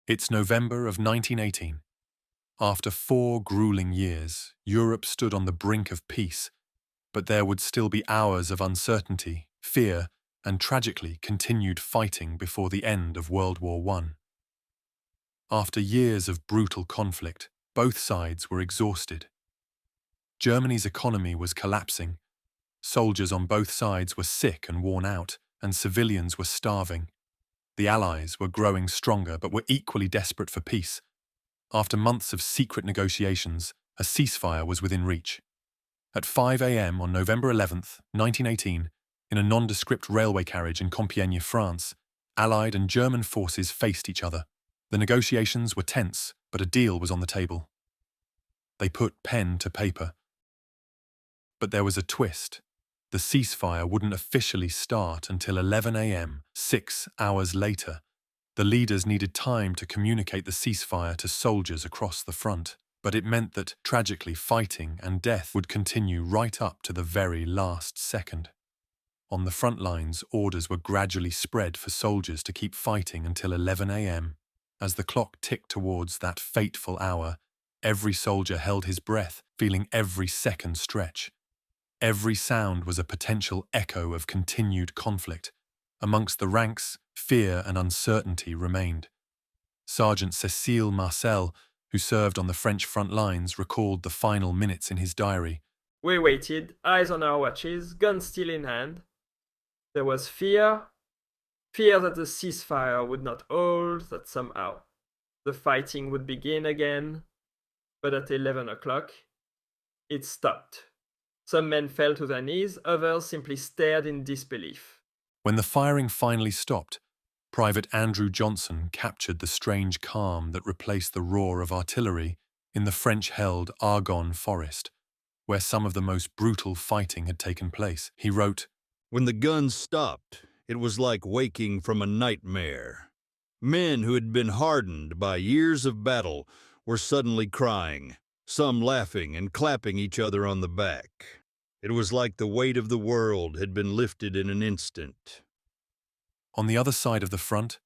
It's November of 1918. After 4 grueling years, Europe stood on the brink of peace, but there would still be hours of uncertainty, fear, and tragically continued fighting before the end of World War I. After years of brutal conflict, both sides were exhausted. Germany's economy was collapsing. Soldiers on both sides were sick and worn out, and civilians were starving. The Allies were growing stronger but were equally desperate for peace. After months of secret negotiations, a ceasefire was within reach. At 5 a.m. on November 11th, 1918, in a nondescript railway carriage in Compiègne, France, Allied and German forces faced each other. The negotiations were tense, but a deal was on the table. They put pen to paper. But there was a twist. The ceasefire wouldn't officially start until 11 a.m., 6 hours later. The leaders needed time to communicate the ceasefire to soldiers across the front, but it meant that, tragically, fighting and death would continue right up to the very last second. On the front lines, orders were gradually spread for soldiers to keep fighting until 11 a.m. As the clock ticked towards that fateful hour, every soldier held his breath, feeling every second stretch. Every sound was a potential echo of continued conflict. Amongst the ranks, fear and uncertainty remained. Sergeant Cécile Marcel, who served on the French front lines, recalled the final minutes in his diary. We waited, eyes on our watches, guns still in hand. There was fear that the ceasefire would not hold, that somehow the fighting would begin again. But at 11 o'clock, it stopped. Some men fell to their knees, others simply stared in disbelief. When the firing finally stopped, Private Andrew Johnson captured the strange calm that replaced the roar of artillery in the French-held Argonne forest, where some of the most brutal fighting had taken place. He wrote, "When the guns stopped, it was like waking from a nightmare. Men who had been hardened by years of battle were suddenly crying, some laughing and clapping each other on the back. It was like the weight of the world had been lifted in an instant." On the other side of the front,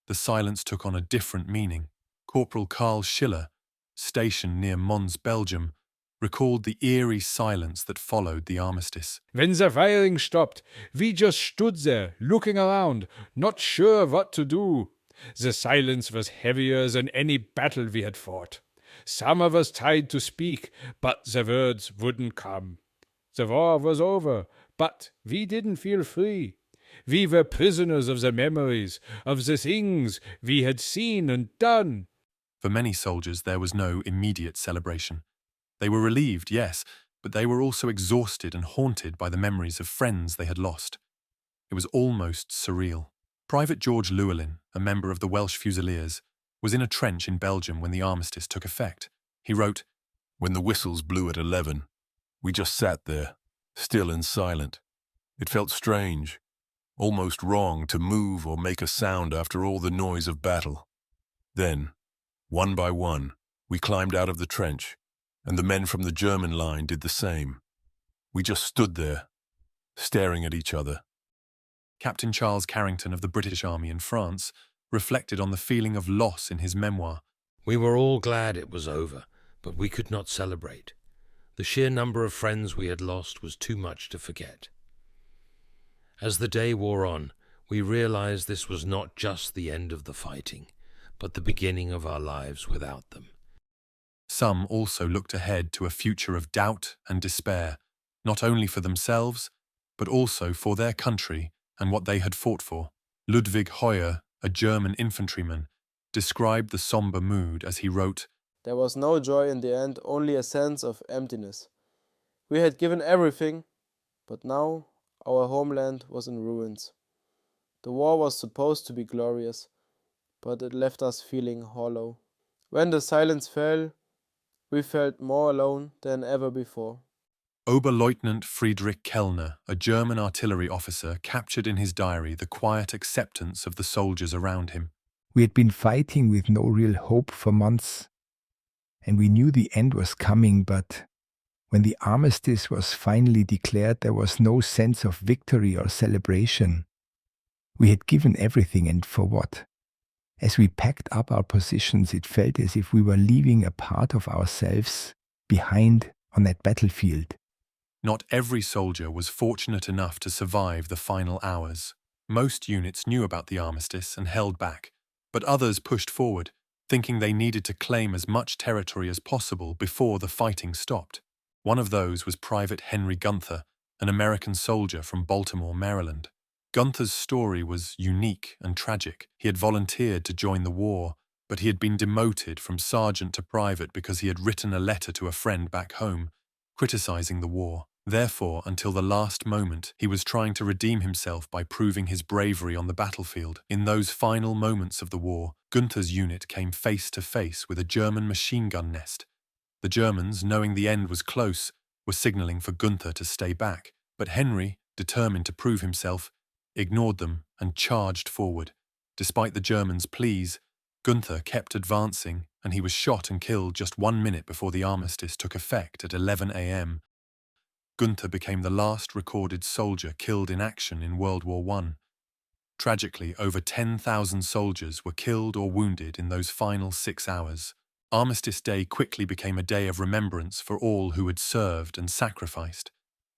the silence took on a different meaning. Corporal Karl Schiller, stationed near Mons, Belgium, recalled the eerie silence that followed the armistice. When the firing stopped, we just stood there, looking around, not sure what to do. The silence was heavier than any battle we had fought. Some of us tried to speak, but the words wouldn't come. The war was over, but we didn't feel free. We were prisoners of the memories, of the things we had seen and done. For many soldiers, there was no immediate celebration. They were relieved, yes, but they were also exhausted and haunted by the memories of friends they had lost. It was almost surreal. Private George Llewellyn, a member of the Welsh Fusiliers, was in a trench in Belgium when the armistice took effect. He wrote, "When the whistles blew at 11, we just sat there, still and silent. It felt strange, almost wrong to move or make a sound after all the noise of battle. Then, one by one, we climbed out of the trench, and the men from the German line did the same. We just stood there, staring at each other." Captain Charles Carrington of the British Army in France reflected on the feeling of loss in his memoir. "We were all glad it was over, but we could not celebrate. The sheer number of friends we had lost was too much to forget. As the day wore on, we realized this was not just the end of the fighting, but the beginning of our lives without them." Some also looked ahead to a future of doubt and despair, not only for themselves, but also for their country and what they had fought for. Ludwig Heuer, a German infantryman, described the somber mood as he wrote, "There was no joy in the end, only a sense of emptiness. We had given everything, but now our homeland was in ruins. The war was supposed to be glorious, but it left us feeling hollow. When the silence fell, we felt more alone than ever before." Oberleutnant Friedrich Kellner, a German artillery officer, captured in his diary the quiet acceptance of the soldiers around him. We had been fighting with no real hope for months, and we knew the end was coming, but when the armistice was finally declared, there was no sense of victory or celebration. We had given everything, and for what? As we packed up our positions, it felt as if we were leaving a part of ourselves behind on that battlefield. Not every soldier was fortunate enough to survive the final hours. Most units knew about the armistice and held back, but others pushed forward, thinking they needed to claim as much territory as possible before the fighting stopped. One of those was Private Henry Gunther, an American soldier from Baltimore, Maryland. Gunther's story was unique and tragic. He had volunteered to join the war, but he had been demoted from sergeant to private because he had written a letter to a friend back home, criticizing the war. Therefore, until the last moment, he was trying to redeem himself by proving his bravery on the battlefield. In those final moments of the war, Gunther's unit came face to face with a German machine gun nest. The Germans, knowing the end was close, were signaling for Gunther to stay back, but Henry, determined to prove himself, ignored them and charged forward. Despite the Germans' pleas, Gunther kept advancing, and he was shot and killed just 1 minute before the armistice took effect at 11 a.m. Gunther became the last recorded soldier killed in action in World War I. Tragically, over 10,000 soldiers were killed or wounded in those final 6 hours. Armistice Day quickly became a day of remembrance for all who had served and sacrificed.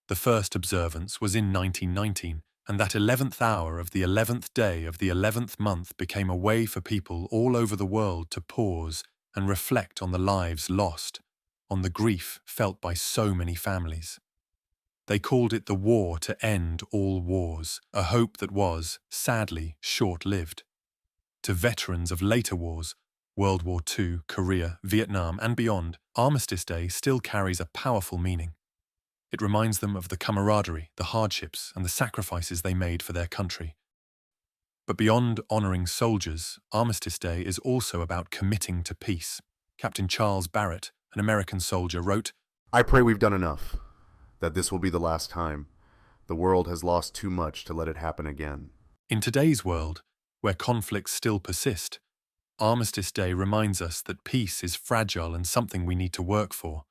The first observance was in 1919, and that 11th hour of the 11th day of the 11th month became a way for people all over the world to pause and reflect on the lives lost, on the grief felt by so many families. They called it the war to end all wars, a hope that was, sadly, short-lived. To veterans of later wars, World War II, Korea, Vietnam, and beyond, Armistice Day still carries a powerful meaning. It reminds them of the camaraderie, the hardships, and the sacrifices they made for their country. But beyond honoring soldiers, Armistice Day is also about committing to peace. Captain Charles Barrett, an American soldier, wrote, "I pray we've done enough, that this will be the last time. The world has lost too much to let it happen again." In today's world, where conflicts still persist, Armistice Day reminds us that peace is fragile and something we need to work for.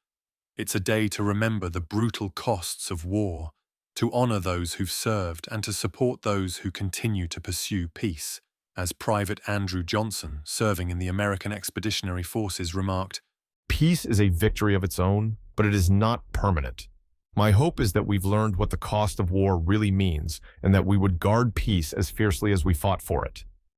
It's a day to remember the brutal costs of war, to honor those who've served, and to support those who continue to pursue peace. As Private Andrew Johnson, serving in the American Expeditionary Forces, remarked, "Peace is a victory of its own, but it is not permanent. My hope is that we've learned what the cost of war really means, and that we would guard peace as fiercely as we fought for it."